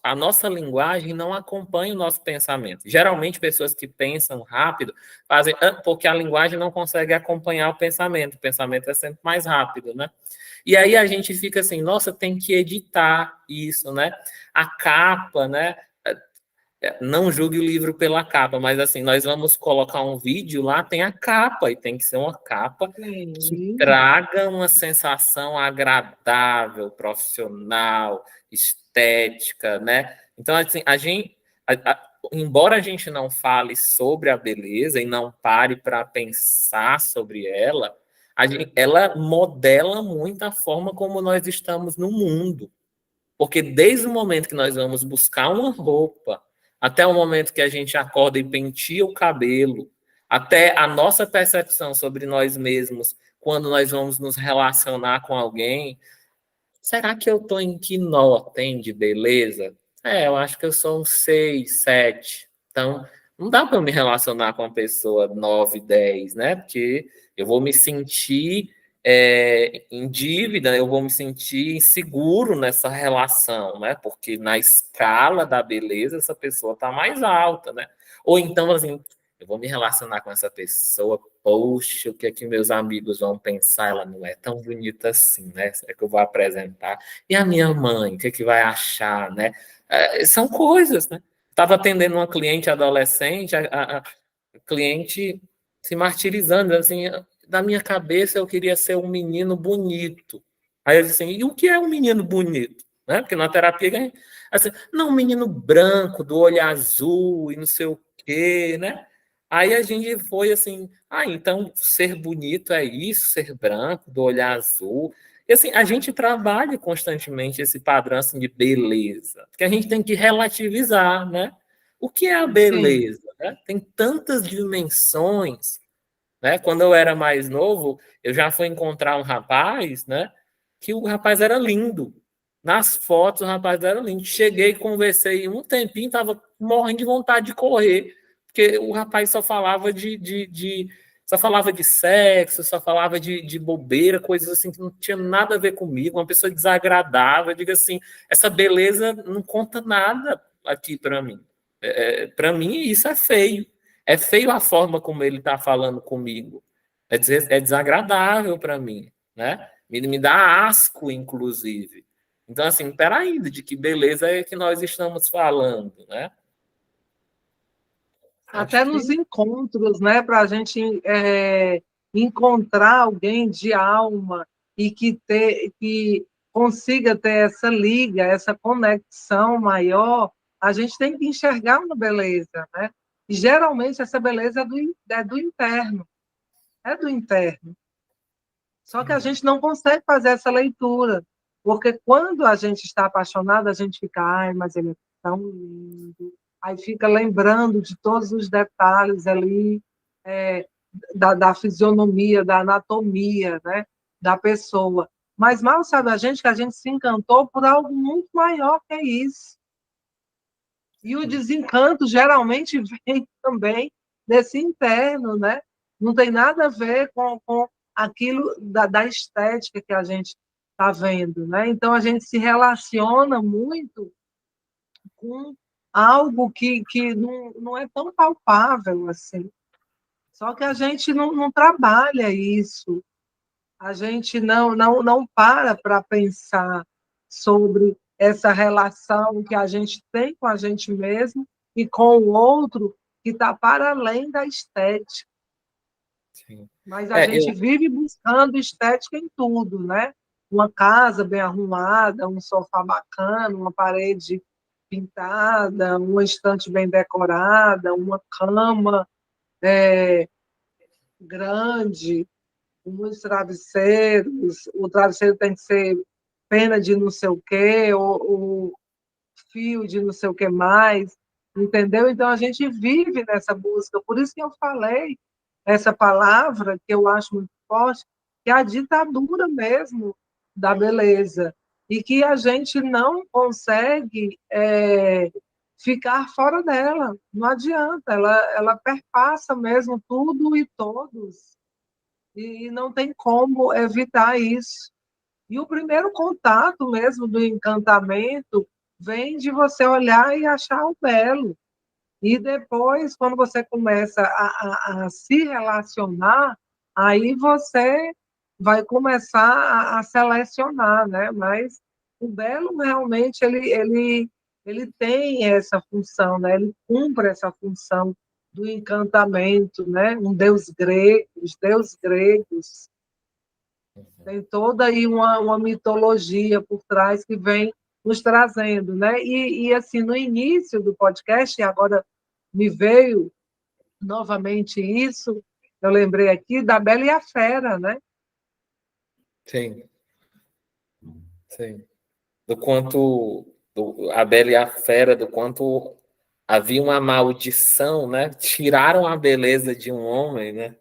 a nossa linguagem não acompanha o nosso pensamento. Geralmente, pessoas que pensam rápido fazem porque a linguagem não consegue acompanhar o pensamento é sempre mais rápido, né? E aí a gente fica assim, nossa, tem que editar isso, né? A capa, né? Não julgue o livro pela capa, mas assim, nós vamos colocar um vídeo lá, tem a capa, e tem que ser uma capa que Sim, traga uma sensação agradável, profissional, estética, né? Então, assim, embora a gente não fale sobre a beleza e não pare para pensar sobre ela, ela modela muito a forma como nós estamos no mundo. Porque desde o momento que nós vamos buscar uma roupa, até o momento que a gente acorda e penteia o cabelo, até a nossa percepção sobre nós mesmos, quando nós vamos nos relacionar com alguém, será que eu estou em que nó tem de beleza? Eu acho que eu sou um 6, 7. Então, não dá para eu me relacionar com uma pessoa 9, 10, né? Porque eu vou me sentir em dívida, eu vou me sentir inseguro nessa relação, né? Porque na escala da beleza, essa pessoa está mais alta, né? Ou então, assim, eu vou me relacionar com essa pessoa, poxa, o que é que meus amigos vão pensar? Ela não é tão bonita assim, né? É que eu vou apresentar. E a minha mãe, o que é que vai achar, né? São coisas, né? Estava atendendo uma cliente adolescente, a cliente se martirizando, assim, da minha cabeça eu queria ser um menino bonito. Aí eu disse assim, e o que é um menino bonito? Né? Porque na terapia, assim, não, um menino branco, do olho azul e não sei o quê, né? Aí a gente foi assim, então ser bonito é isso, ser branco, do olho azul. E assim, a gente trabalha constantemente esse padrão assim, de beleza, porque a gente tem que relativizar, né? O que é a sim. beleza? Né? Tem tantas dimensões, né? Quando eu era mais novo, eu já fui encontrar um rapaz, né? Que o rapaz era lindo. Nas fotos, o rapaz era lindo. Cheguei, conversei um tempinho, estava morrendo de vontade de correr, porque o rapaz só falava só falava de sexo, só falava de bobeira, coisas assim que não tinha nada a ver comigo, uma pessoa desagradável. Eu digo assim, essa beleza não conta nada aqui para mim. Para mim, isso é feio. É feio a forma como ele está falando comigo. É desagradável para mim. né? Me dá asco, inclusive. Então, assim, peraí, de que beleza é que nós estamos falando, né? Acho Até que nos encontros, né, para a gente encontrar alguém de alma e que consiga ter essa liga, essa conexão maior, a gente tem que enxergar uma beleza, né? E geralmente essa beleza é do interno, é do interno. Só que a gente não consegue fazer essa leitura, porque quando a gente está apaixonado, a gente fica, ai, mas ele é tão lindo. Aí fica lembrando de todos os detalhes ali, é, da fisionomia, da anatomia, né, da pessoa. Mas mal sabe a gente que a gente se encantou por algo muito maior que isso. E o desencanto geralmente vem também desse interno, né? Não tem nada a ver com aquilo da estética que a gente está vendo, né? Então a gente se relaciona muito com algo que não é tão palpável assim. Só que a gente não trabalha isso, a gente não para pensar sobre essa relação que a gente tem com a gente mesmo e com o outro que está para além da estética. sim. Mas a gente Eu vive buscando estética em tudo, né? Uma casa bem arrumada, um sofá bacana, uma parede pintada, uma estante bem decorada, uma cama grande, muitos travesseiros, o travesseiro tem que ser pena de não sei o quê, ou fio de não sei o que mais, entendeu? Então a gente vive nessa busca, por isso que eu falei essa palavra que eu acho muito forte, que é a ditadura mesmo da beleza, e que a gente não consegue ficar fora dela, não adianta, ela perpassa mesmo tudo e todos, e não tem como evitar isso. E o primeiro contato mesmo do encantamento vem de você olhar e achar o belo. E depois, quando você começa a se relacionar, aí você vai começar a selecionar, né? Mas o belo realmente ele tem essa função, né? Ele cumpre essa função do encantamento, né? Um deus grego, os deuses gregos tem toda aí uma mitologia por trás que vem nos trazendo, né? Assim, no início do podcast, e agora me veio novamente isso, eu lembrei aqui da Bela e a Fera, né? sim, sim. Do quanto a Bela e a Fera, do quanto havia uma maldição, né? Tiraram a beleza de um homem, né?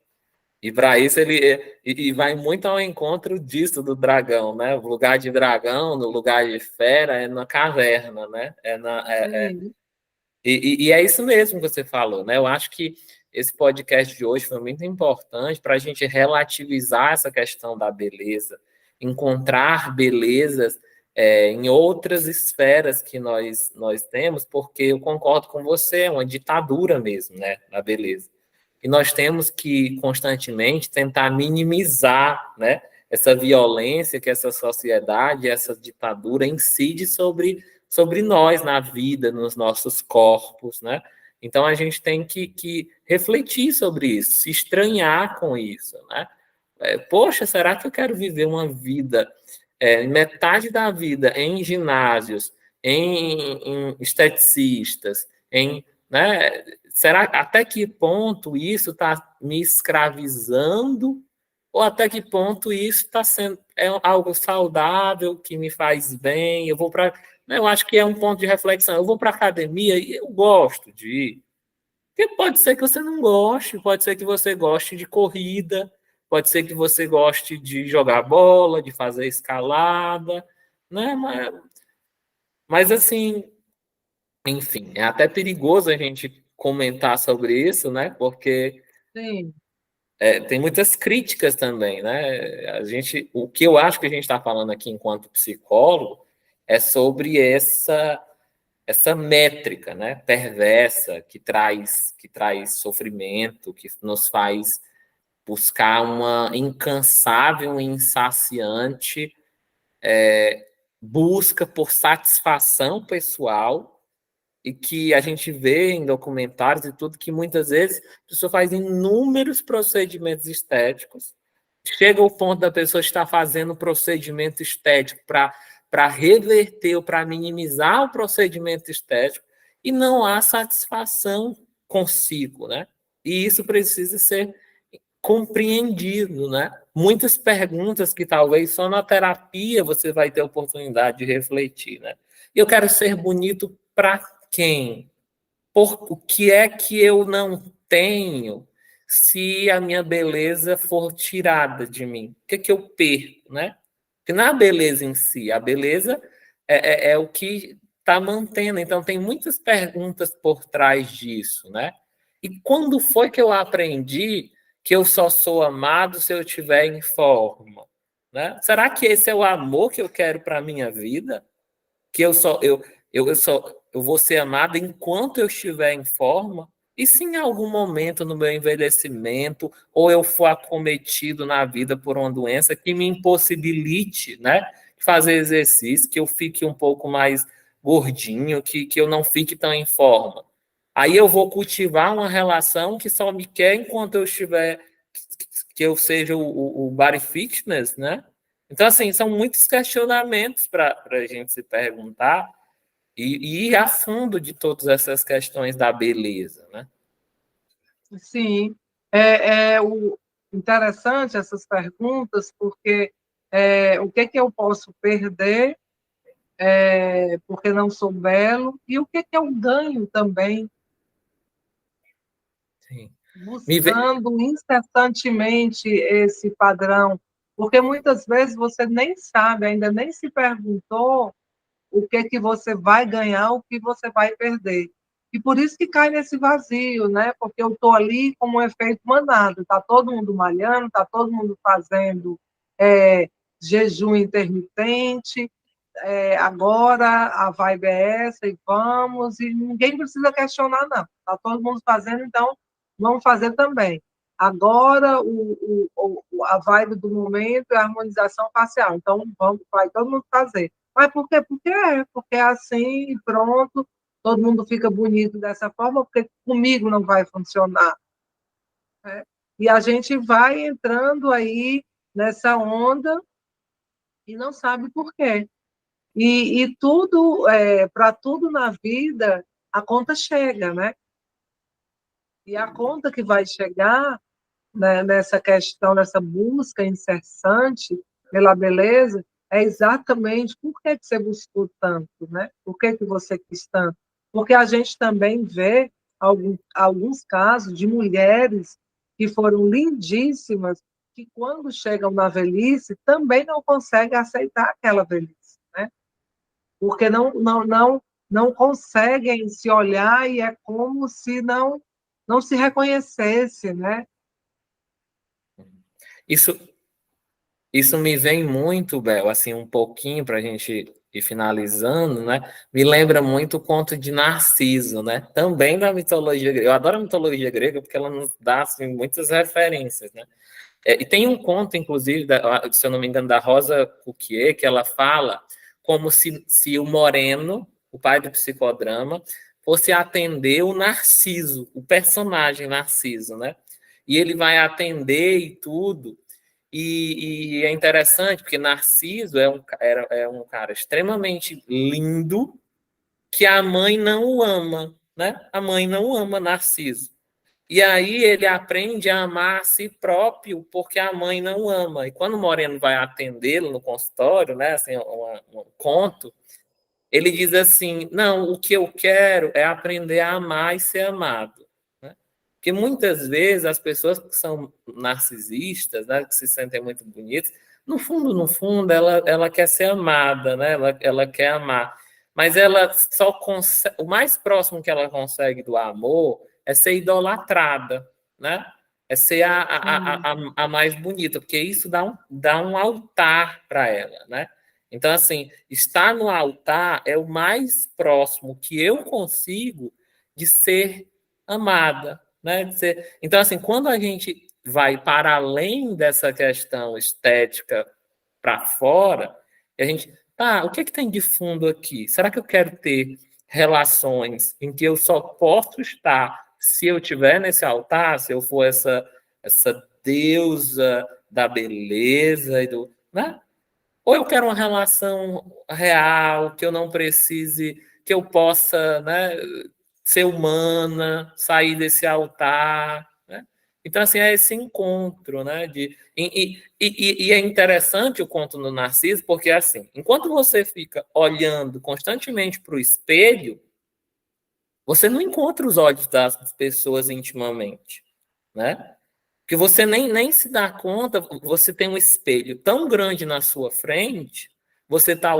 E para isso ele vai muito ao encontro disso do dragão, né? O lugar de dragão, no lugar de fera, é na caverna, né? Sim, E é isso mesmo que você falou, né? Eu acho que esse podcast de hoje foi muito importante para a gente relativizar essa questão da beleza, encontrar belezas em outras esferas que nós temos, porque eu concordo com você, é uma ditadura mesmo, né? Da beleza. E nós temos que constantemente tentar minimizar, né? Essa violência que essa sociedade, essa ditadura incide sobre nós na vida, nos nossos corpos, né? Então a gente tem que refletir sobre isso, se estranhar com isso, né? Poxa, será que eu quero viver uma vida, metade da vida em ginásios, em esteticistas, né? Será até que ponto isso está me escravizando? Ou até que ponto isso está sendo algo saudável que me faz bem? Eu vou para eu acho que é um ponto de reflexão. Eu vou para a academia e eu gosto de ir. Porque pode ser que você não goste, pode ser que você goste de corrida, pode ser que você goste de jogar bola, de fazer escalada, né? Mas assim, enfim, é até perigoso a gente comentar sobre isso, né? Porque sim, tem muitas críticas também, né? O que eu acho que a gente está falando aqui enquanto psicólogo é sobre essa métrica, né, perversa que traz sofrimento, que nos faz buscar uma incansável e insaciante busca por satisfação pessoal, e que a gente vê em documentários e tudo, que muitas vezes a pessoa faz inúmeros procedimentos estéticos, chega ao ponto da pessoa estar fazendo procedimento estético para reverter ou para minimizar o procedimento estético, e não há satisfação consigo, né? E isso precisa ser compreendido, né? Muitas perguntas que talvez só na terapia você vai ter oportunidade de refletir, né? Eu quero ser bonito para quem? Por o que é que eu não tenho se a minha beleza for tirada de mim? O que é que eu perco, né? Porque não é a beleza em si, a beleza é o que está mantendo. Então, tem muitas perguntas por trás disso, né? E quando foi que eu aprendi que eu só sou amado se eu estiver em forma? Né? Será que esse é o amor que eu quero para a minha vida? Que eu vou ser amado enquanto eu estiver em forma? E se em algum momento no meu envelhecimento ou eu for acometido na vida por uma doença que me impossibilite, né, fazer exercício, que eu fique um pouco mais gordinho, que eu não fique tão em forma? Aí eu vou cultivar uma relação que só me quer enquanto eu estiver, que eu seja o body fitness, né? Então, assim, são muitos questionamentos para a gente se perguntar e ir a fundo de todas essas questões da beleza, né? Sim, é o interessante essas perguntas, porque o que que eu posso perder porque não sou belo, e o que que eu ganho também, Sim. Me vê... buscando incessantemente esse padrão, porque muitas vezes você nem sabe, ainda nem se perguntou o que que você vai ganhar, o que você vai perder. E por isso que cai nesse vazio, né? Porque eu estou ali como um efeito manado, está todo mundo malhando, está todo mundo fazendo é, jejum intermitente, agora a vibe é essa e vamos, e ninguém precisa questionar, não. Está todo mundo fazendo, então vamos fazer também. Agora, a vibe do momento é a harmonização facial, então vamos, vai todo mundo fazer. Mas por quê? Porque é assim e pronto, todo mundo fica bonito dessa forma, porque comigo não vai funcionar. Né? E a gente vai entrando aí nessa onda e não sabe por quê. E tudo, para tudo na vida, a conta chega, né? E a conta que vai chegar, né, nessa questão, nessa busca incessante pela beleza, é exatamente por que que você buscou tanto, né? Por que que você quis tanto? Porque a gente também vê alguns casos de mulheres que foram lindíssimas, que quando chegam na velhice também não conseguem aceitar aquela velhice, né? Porque não conseguem se olhar e é como se não se reconhecesse, né? Isso, isso me vem muito, Bel, assim, um pouquinho para a gente ir finalizando, né? Me lembra muito o conto de Narciso, né? Também da mitologia grega. Eu adoro a mitologia grega porque ela nos dá assim, muitas referências, né? E tem um conto, inclusive, se eu não me engano, da Rosa Cuquier, que ela fala como se o Moreno, o pai do psicodrama, fosse atender o Narciso, o personagem Narciso, né? E ele vai atender e tudo. E é interessante, porque Narciso é um cara extremamente lindo que a mãe não o ama, né? A mãe não ama Narciso. E aí ele aprende a amar a si próprio porque a mãe não ama. E quando o Moreno vai atendê-lo no consultório, né, assim, um conto, ele diz assim: não, o que eu quero é aprender a amar e ser amado. Né? Porque muitas vezes as pessoas que são narcisistas, né, que se sentem muito bonitas, no fundo, ela quer ser amada, né? Ela quer amar. Mas ela só consegue, o mais próximo que ela consegue do amor é ser idolatrada, né? É ser a mais bonita, porque isso dá um altar para ela, né? Então, assim, estar no altar é o mais próximo que eu consigo de ser amada, né? Então, assim, quando a gente vai para além dessa questão estética para fora, e a gente, tá, o que tem de fundo aqui? Será que eu quero ter relações em que eu só posso estar se eu estiver nesse altar, se eu for essa deusa da beleza e do, né? Ou eu quero uma relação real, que eu não precise, que eu possa, né, ser humana, sair desse altar, né? Então, assim, é esse encontro, né? E é interessante o conto do Narciso, porque, assim, enquanto você fica olhando constantemente para o espelho, você não encontra os olhos das pessoas intimamente, né? Porque você nem se dá conta, você tem um espelho tão grande na sua frente, você está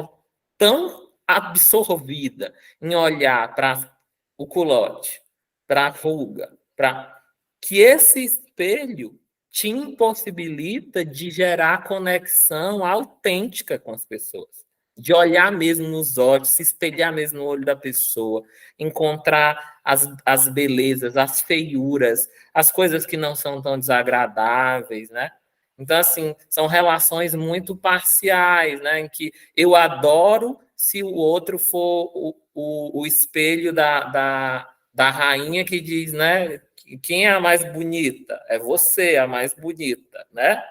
tão absorvida em olhar para o culote, para a ruga, para que esse espelho te impossibilita de gerar conexão autêntica com as pessoas, de olhar mesmo nos olhos, se espelhar mesmo no olho da pessoa, encontrar as belezas, as feiuras, as coisas que não são tão desagradáveis, né? Então, assim, são relações muito parciais, né? Em que eu adoro se o outro for o espelho da rainha que diz, né? Quem é a mais bonita? É você, a mais bonita, né?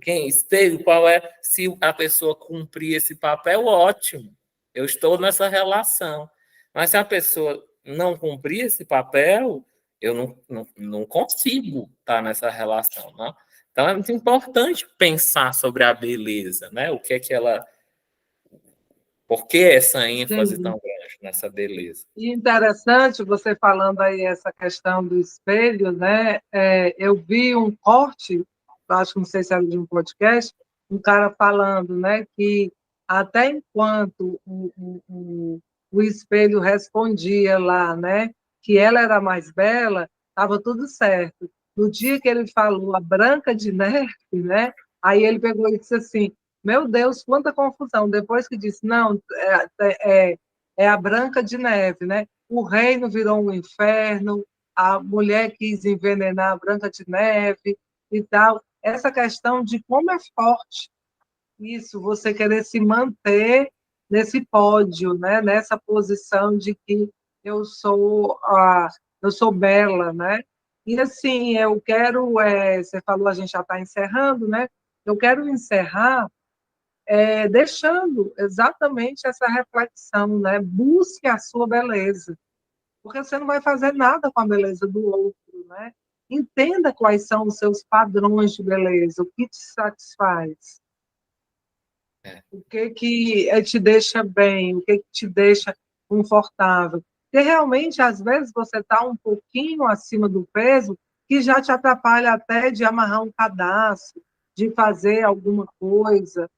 Quem espelho, qual é? Se a pessoa cumprir esse papel, ótimo. Eu estou nessa relação. Mas se a pessoa não cumprir esse papel, eu não consigo estar nessa relação, né? Então é muito importante pensar sobre a beleza, né? O que é que ela. Por que essa ênfase Sim. tão grande nessa beleza? E interessante você falando aí essa questão do espelho, né? Eu vi um corte, acho que não sei se era de um podcast, um cara falando, né, que até enquanto o espelho respondia lá, né, que ela era mais bela, estava tudo certo. No dia que ele falou a Branca de Neve, né, aí ele pegou e disse assim, meu Deus, quanta confusão. Depois que disse, não, é a Branca de Neve, né? O reino virou um inferno, a mulher quis envenenar a Branca de Neve e tal. Essa questão de como é forte isso, você querer se manter nesse pódio, né? Nessa posição de que eu sou eu sou bela, né? E assim, eu quero, você falou, a gente já está encerrando, né? Eu quero encerrar deixando exatamente essa reflexão, né? Busque a sua beleza, porque você não vai fazer nada com a beleza do outro, né? Entenda quais são os seus padrões de beleza, o que te satisfaz, É, o que te deixa bem, o que te deixa confortável. Porque realmente, às vezes, você está um pouquinho acima do peso que já te atrapalha até de amarrar um cadastro, de fazer alguma coisa,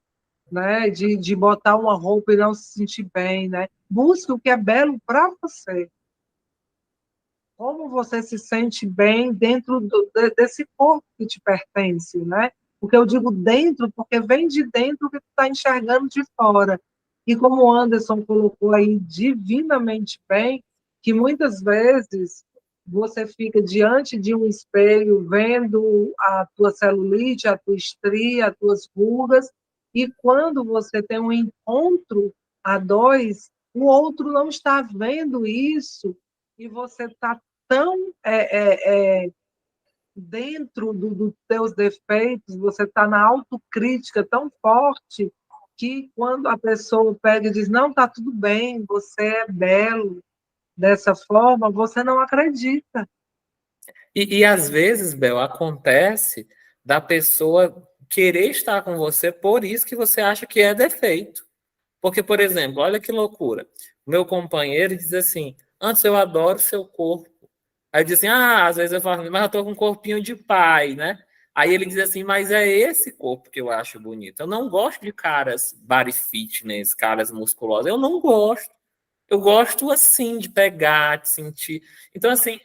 né? De botar uma roupa e não se sentir bem, né? Busque o que é belo para você. Como você se sente bem dentro desse corpo que te pertence, né? Porque eu digo dentro, porque vem de dentro que tu está enxergando de fora. E como o Anderson colocou aí divinamente bem, que muitas vezes você fica diante de um espelho vendo a tua celulite, a tua estria, as tuas rugas, e quando você tem um encontro a dois, o outro não está vendo isso, e você está tão dentro dos teus defeitos, você está na autocrítica tão forte que quando a pessoa pega e diz, não, está tudo bem, você é belo dessa forma, você não acredita. e às vezes, Bel, acontece da pessoa querer estar com você por isso que você acha que é defeito. Porque, por exemplo, olha que loucura. O meu companheiro diz assim: antes eu adoro seu corpo. Aí diz assim: às vezes eu falo, mas eu tô com um corpinho de pai, né? Aí ele diz assim: mas é esse corpo que eu acho bonito. Eu não gosto de caras body fitness, caras musculosos. Eu não gosto. Eu gosto assim de pegar, de sentir. Então, assim,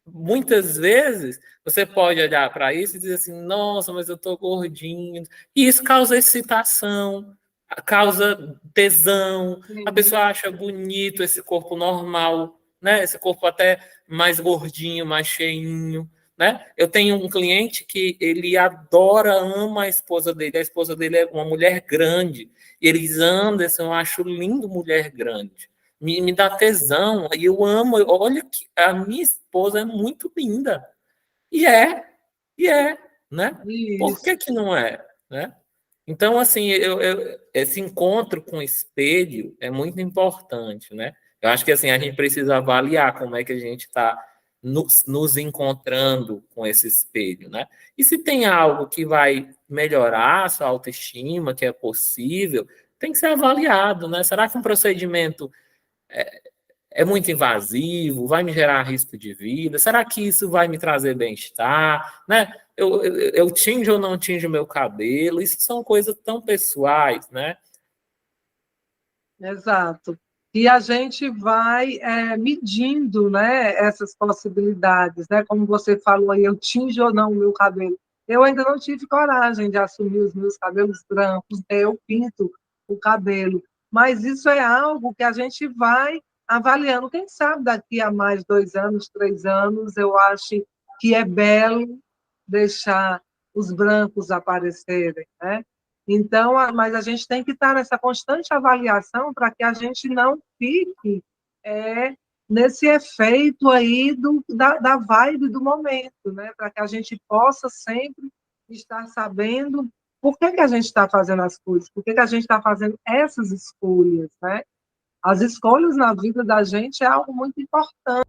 muitas vezes você pode olhar para isso e dizer assim: nossa, mas eu tô gordinho. E isso causa excitação, causa tesão. A Sim, pessoa acha bonito esse corpo normal, né? Esse corpo até mais gordinho, mais cheinho. né? Eu tenho um cliente que ele adora, ama a esposa dele é uma mulher grande, e eles Anderson, eu acho lindo mulher grande, me dá tesão, e eu amo, olha que a minha esposa é muito linda, e é, e é, né? Por Isso, que que não é, né? Então, assim, esse encontro com o espelho é muito importante, né? Eu acho que assim, a gente precisa avaliar como é que a gente está nos encontrando com esse espelho, né? E se tem algo que vai melhorar a sua autoestima, que é possível, tem que ser avaliado, né? Será que um procedimento é muito invasivo, vai me gerar risco de vida? Será que isso vai me trazer bem-estar? Né? Eu tinjo ou não tinjo meu cabelo? Isso são coisas tão pessoais, né? exato. E a gente vai medindo, né, essas possibilidades, né? Como você falou aí, eu tinjo ou não o meu cabelo. Eu ainda não tive coragem de assumir os meus cabelos brancos, né? Eu pinto o cabelo. Mas isso é algo que a gente vai avaliando. Quem sabe daqui a mais 2 anos, 3 anos, eu acho que é belo deixar os brancos aparecerem, né? Então, mas a gente tem que estar nessa constante avaliação para que a gente não fique é, nesse efeito aí da vibe do momento, né? Para que a gente possa sempre estar sabendo por que a gente está fazendo as coisas, por que a gente está fazendo essas escolhas, né? As escolhas na vida da gente é algo muito importante.